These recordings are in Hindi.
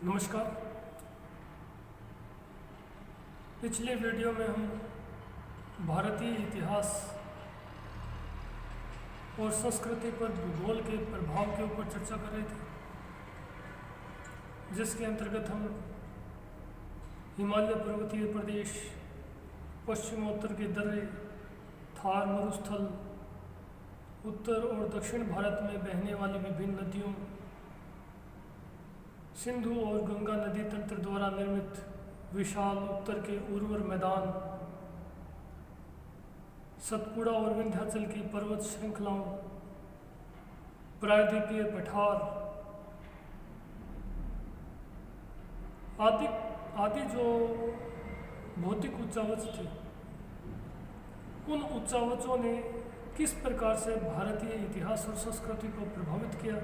नमस्कार। पिछले वीडियो में हम भारतीय इतिहास और संस्कृति पर भूगोल के प्रभाव के ऊपर चर्चा कर रहे थे, जिसके अंतर्गत हम हिमालय पर्वतीय प्रदेश, पश्चिमोत्तर के दर्रे, थार मरुस्थल, उत्तर और दक्षिण भारत में बहने वाली विभिन्न नदियों, सिंधु और गंगा नदी तंत्र द्वारा निर्मित विशाल उत्तर के उर्वर मैदान, सतपुड़ा और विंध्याचल की पर्वत श्रृंखलाओं, प्रायद्वीपीय पठार आदि आदि जो भौतिक उच्चावच थे, उन उच्चावचों ने किस प्रकार से भारतीय इतिहास और संस्कृति को प्रभावित किया,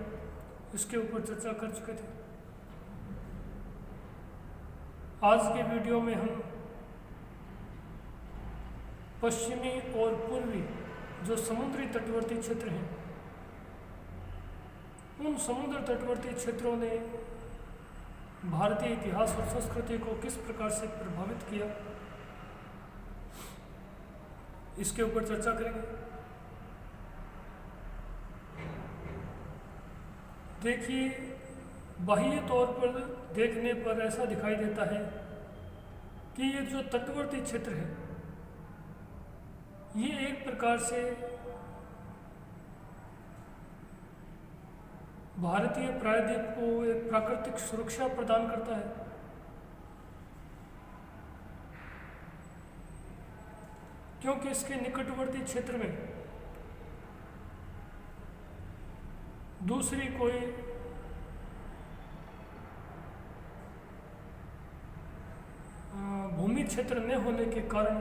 इसके ऊपर चर्चा कर चुके थे। आज के वीडियो में हम पश्चिमी और पूर्वी जो समुद्री तटवर्ती क्षेत्र हैं, उन समुद्र तटवर्ती क्षेत्रों ने भारतीय इतिहास और संस्कृति को किस प्रकार से प्रभावित किया, इसके ऊपर चर्चा करेंगे। देखिए, बाह्य तौर पर देखने पर ऐसा दिखाई देता है कि ये जो तटवर्ती क्षेत्र है, ये एक प्रकार से भारतीय प्रायद्वीप को एक प्राकृतिक सुरक्षा प्रदान करता है। क्योंकि इसके निकटवर्ती क्षेत्र में दूसरी कोई भूमि क्षेत्र न होने के कारण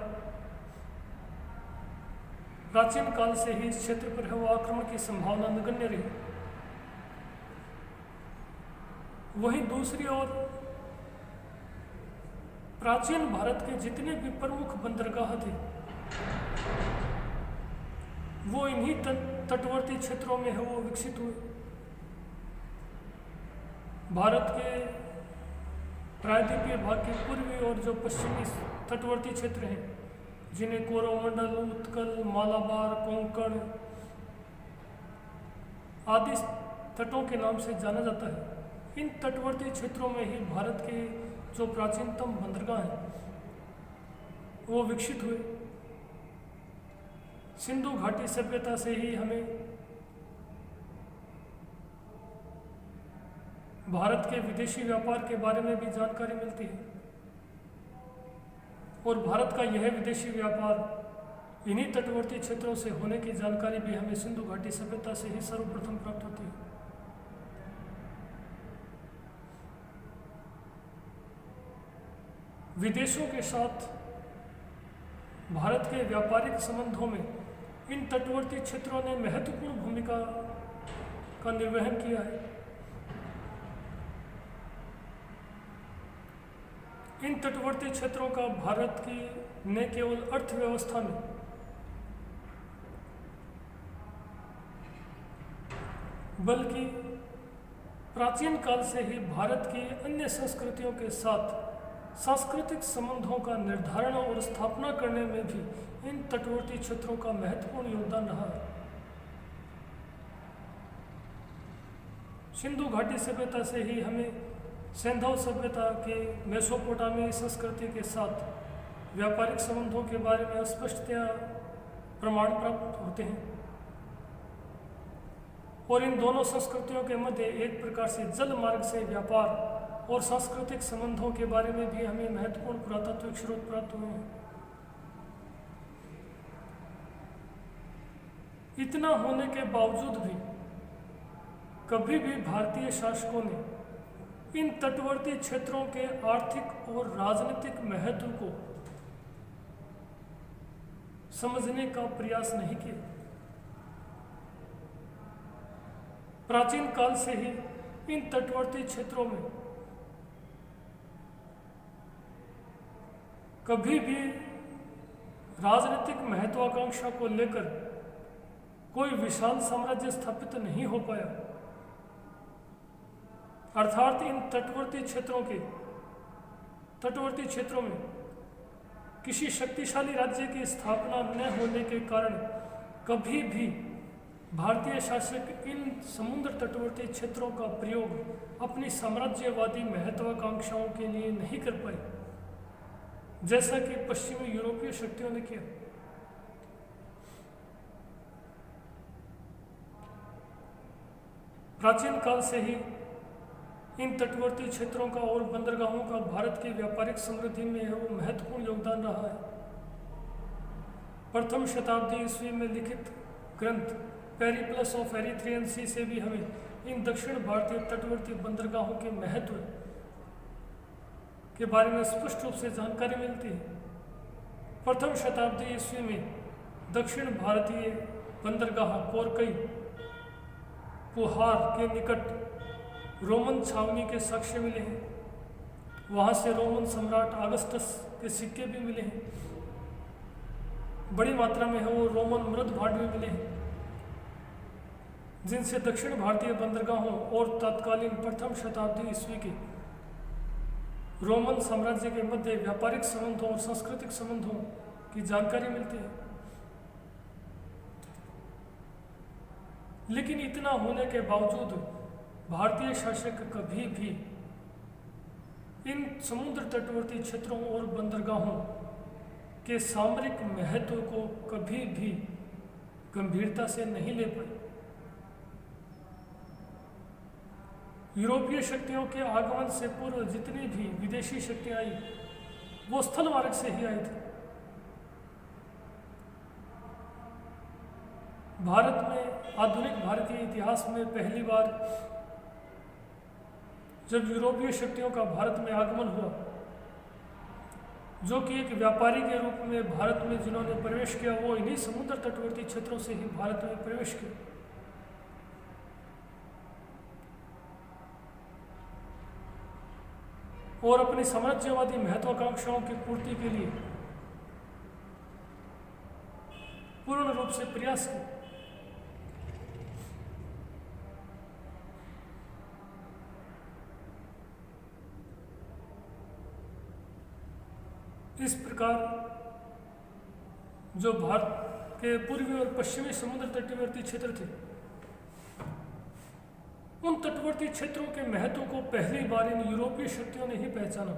प्राचीन काल से ही इस क्षेत्र पर हवा आक्रमण की संभावना नगण्य रही। वहीं दूसरी ओर प्राचीन भारत के जितने भी प्रमुख बंदरगाह थे, वो इन्हीं तटवर्ती क्षेत्रों में है वो विकसित हुए। भारत के प्रायद्वीपीय भाग के पूर्वी और जो पश्चिमी तटवर्ती क्षेत्र हैं, जिन्हें कोरोमंडल, उत्कल, मालाबार, कोंकण आदि तटों के नाम से जाना जाता है, इन तटवर्ती क्षेत्रों में ही भारत के जो प्राचीनतम बंदरगाह हैं वो विकसित हुए। सिंधु घाटी सभ्यता से ही हमें भारत के विदेशी व्यापार के बारे में भी जानकारी मिलती है, और भारत का यह विदेशी व्यापार इन्हीं तटवर्ती क्षेत्रों से होने की जानकारी भी हमें सिंधु घाटी सभ्यता से ही सर्वप्रथम प्राप्त होती है। विदेशों के साथ भारत के व्यापारिक संबंधों में इन तटवर्ती क्षेत्रों ने महत्वपूर्ण भूमिका का निर्वहन किया है। इन तटवर्ती क्षेत्रों का भारत की न केवल अर्थव्यवस्था में बल्कि प्राचीन काल से ही भारत की अन्य संस्कृतियों के साथ सांस्कृतिक संबंधों का निर्धारण और स्थापना करने में भी इन तटवर्ती क्षेत्रों का महत्वपूर्ण योगदान रहा है। सिंधु घाटी सभ्यता से ही हमें सिंधु सभ्यता के मेसोपोटामी संस्कृति के साथ व्यापारिक संबंधों के बारे में स्पष्टतया प्रमाण प्राप्त होते हैं, और इन दोनों संस्कृतियों के मध्य एक प्रकार से जल मार्ग से व्यापार और सांस्कृतिक संबंधों के बारे में भी हमें महत्वपूर्ण पुरातात्विक स्रोत प्राप्त हुए हैं। इतना होने के बावजूद भी कभी भी भारतीय शासकों ने इन तटवर्ती क्षेत्रों के आर्थिक और राजनीतिक महत्व को समझने का प्रयास नहीं किया। प्राचीन काल से ही इन तटवर्ती क्षेत्रों में कभी भी राजनीतिक महत्वाकांक्षा को लेकर कोई विशाल साम्राज्य स्थापित नहीं हो पाया। अर्थात इन तटवर्ती क्षेत्रों में किसी शक्तिशाली राज्य की स्थापना न होने के कारण कभी भी भारतीय शासक इन समुद्र तटवर्ती क्षेत्रों का प्रयोग अपनी साम्राज्यवादी महत्वाकांक्षाओं के लिए नहीं कर पाए, जैसा कि पश्चिमी यूरोपीय शक्तियों ने किया। प्राचीन काल से ही इन तटवर्ती क्षेत्रों का और बंदरगाहों का भारत की व्यापारिक समृद्धि में वो महत्वपूर्ण योगदान रहा है। प्रथम शताब्दी ईस्वी में लिखित ग्रंथ पेरिप्लस ऑफ एरिथ्रियन सी से भी हमें इन दक्षिण भारतीय तटवर्ती बंदरगाहों के महत्व के बारे में स्पष्ट रूप से जानकारी मिलती है। प्रथम शताब्दी ईस्वी में दक्षिण भारतीय बंदरगाह कोरकई पुहार के निकट रोमन छावनी के साक्ष्य मिले हैं। वहाँ से रोमन सम्राट अगस्टस के सिक्के भी मिले हैं। बड़ी मात्रा में है वो रोमन मृद भांड भी मिले हैं, जिनसे दक्षिण भारतीय बंदरगाहों और तत्कालीन प्रथम शताब्दी ईस्वी के रोमन साम्राज्य के मध्य व्यापारिक संबंधों और सांस्कृतिक संबंधों की जानकारी मिलती है। लेकिन इतना होने के बावजूद भारतीय शासक कभी भी इन समुद्र तटवर्ती क्षेत्रों और बंदरगाहों के सामरिक महत्व को कभी भी गंभीरता से नहीं ले पाए। यूरोपीय शक्तियों के आगमन से पूर्व जितनी भी विदेशी शक्तियां आई वो स्थल मार्ग से ही आई थी। भारत में आधुनिक भारतीय इतिहास में पहली बार जब यूरोपीय शक्तियों का भारत में आगमन हुआ, जो कि एक व्यापारी के रूप में भारत में जिन्होंने प्रवेश किया, वो इन्हीं समुद्र तटवर्ती क्षेत्रों से ही भारत में प्रवेश किया। और अपनी साम्राज्यवादी महत्वाकांक्षाओं की पूर्ति के लिए पूर्ण रूप से प्रयास किया। इस प्रकार जो भारत के पूर्वी और पश्चिमी समुद्र तटवर्ती क्षेत्र थे, उन तटवर्ती क्षेत्रों के महत्व को पहली बार इन यूरोपीय शक्तियों ने ही पहचाना।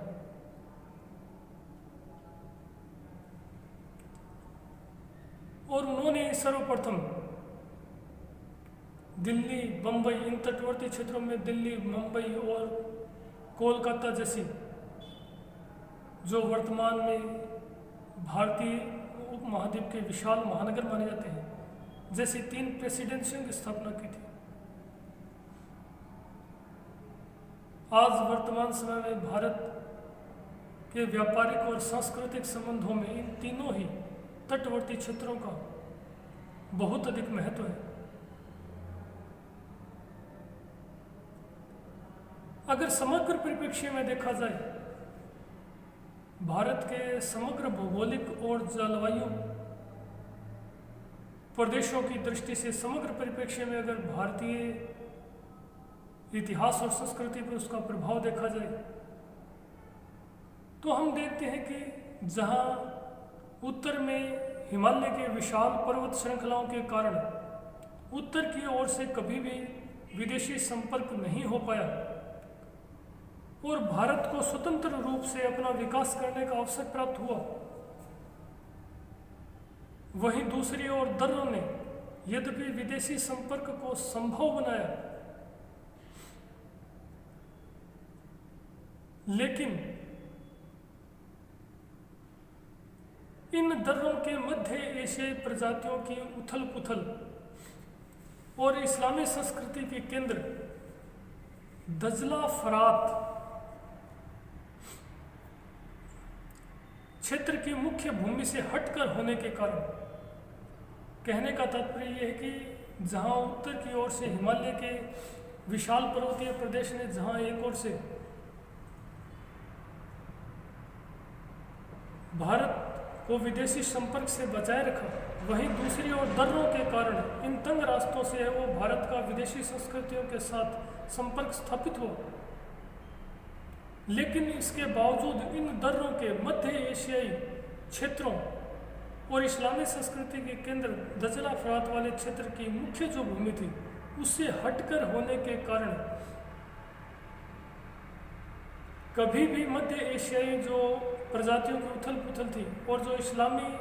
और उन्होंने सर्वप्रथम दिल्ली, बंबई, इन तटवर्ती क्षेत्रों में दिल्ली, मुंबई और कोलकाता जैसी जो वर्तमान में भारतीय उपमहाद्वीप के विशाल महानगर माने जाते हैं, जैसी 3 प्रेसिडेंसियों की स्थापना की थी। आज वर्तमान समय में भारत के व्यापारिक और सांस्कृतिक संबंधों में इन तीनों ही तटवर्ती क्षेत्रों का बहुत अधिक महत्व है। अगर समग्र परिप्रेक्ष्य में देखा जाए, भारत के समग्र भौगोलिक और जलवायु प्रदेशों की दृष्टि से समग्र परिप्रेक्ष्य में अगर भारतीय इतिहास और संस्कृति पर उसका प्रभाव देखा जाए, तो हम देखते हैं कि जहां उत्तर में हिमालय के विशाल पर्वत श्रृंखलाओं के कारण उत्तर की ओर से कभी भी विदेशी संपर्क नहीं हो पाया और भारत को स्वतंत्र रूप से अपना विकास करने का अवसर प्राप्त हुआ, वहीं दूसरी ओर दर्रों ने यद्यपि विदेशी संपर्क को संभव बनाया, लेकिन इन दर्रों के मध्य एशियाई प्रजातियों की उथल पुथल और इस्लामी संस्कृति के केंद्र दजला फरात क्षेत्र की मुख्य भूमि से हटकर होने के कारण, कहने का तात्पर्य यह है कि जहां उत्तर की ओर से हिमालय के विशाल पर्वतीय प्रदेश ने जहां एक ओर से भारत को विदेशी संपर्क से बचाए रखा, वहीं दूसरी ओर दर्रों के कारण इन तंग रास्तों से वो भारत का विदेशी संस्कृतियों के साथ संपर्क स्थापित हुआ। लेकिन इसके बावजूद इन दर्रों के मध्य एशियाई क्षेत्रों और इस्लामी संस्कृति के केंद्र दजला फरात वाले क्षेत्र की मुख्य जो भूमि थी उससे हटकर होने के कारण कभी भी मध्य एशियाई जो प्रजातियों की उथल पुथल थी और जो इस्लामी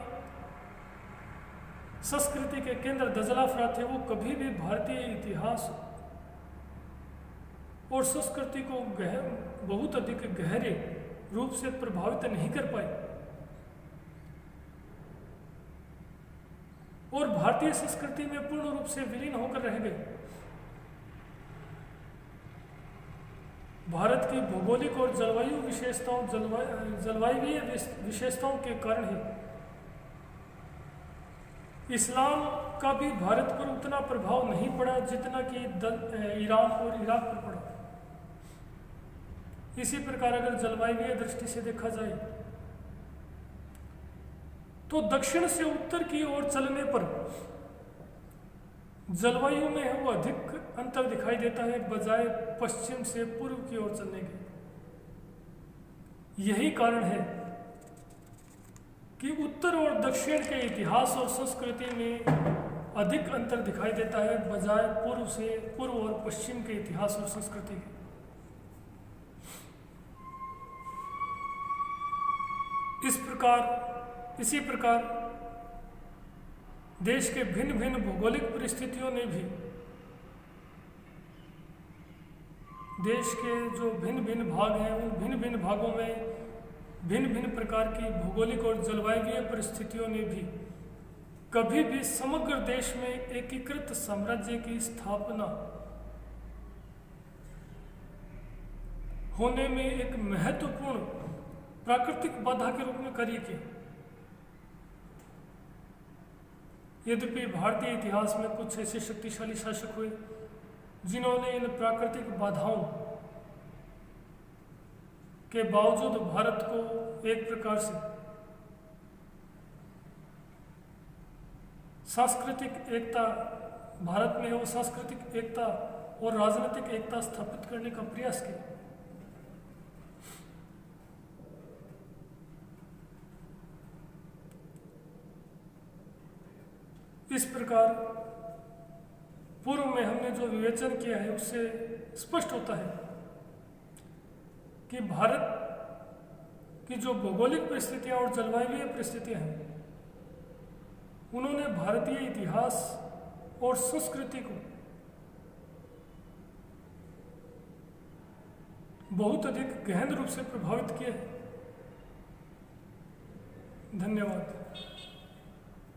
संस्कृति के केंद्र दजला फरात थे वो कभी भी भारतीय इतिहास और संस्कृति को बहुत अधिक गहरे रूप से प्रभावित नहीं कर पाए और भारतीय संस्कृति में पूर्ण रूप से विलीन होकर रह गए। भारत की भौगोलिक और जलवायुवीय विशेषताओं के कारण ही इस्लाम का भी भारत पर उतना प्रभाव नहीं पड़ा जितना कि ईरान और इराक पर पड़ा। इसी प्रकार अगर जलवायुवीय दृष्टि से देखा जाए तो दक्षिण से उत्तर की ओर चलने पर जलवायु में वो अधिक अंतर दिखाई देता है बजाय पश्चिम से पूर्व की ओर चलने के। यही कारण है कि उत्तर और दक्षिण के इतिहास और संस्कृति में अधिक अंतर दिखाई देता है बजाय पूर्व और पश्चिम के इतिहास और संस्कृति के। इसी प्रकार देश के भिन्न भिन्न भौगोलिक परिस्थितियों ने भी देश के जो भिन्न भिन्न भाग हैं उन भिन्न भिन्न भागों में भिन्न भिन्न प्रकार की भौगोलिक और जलवायुवीय परिस्थितियों ने भी कभी भी समग्र देश में एकीकृत साम्राज्य की स्थापना होने में एक महत्वपूर्ण प्राकृतिक बाधा के रूप में कार्य किया। यद्यपि भारतीय इतिहास में कुछ ऐसे शक्तिशाली शासक हुए जिन्होंने इन प्राकृतिक बाधाओं के बावजूद भारत को एक प्रकार से सांस्कृतिक एकता भारत में वो सांस्कृतिक एकता और राजनीतिक एकता स्थापित करने का प्रयास किया। इस प्रकार पूर्व में हमने जो विवेचन किया है उससे स्पष्ट होता है कि भारत की जो भौगोलिक परिस्थितियां और जलवायुवीय परिस्थितियां हैं उन्होंने भारतीय इतिहास और संस्कृति को बहुत अधिक गहन रूप से प्रभावित किया है। धन्यवाद।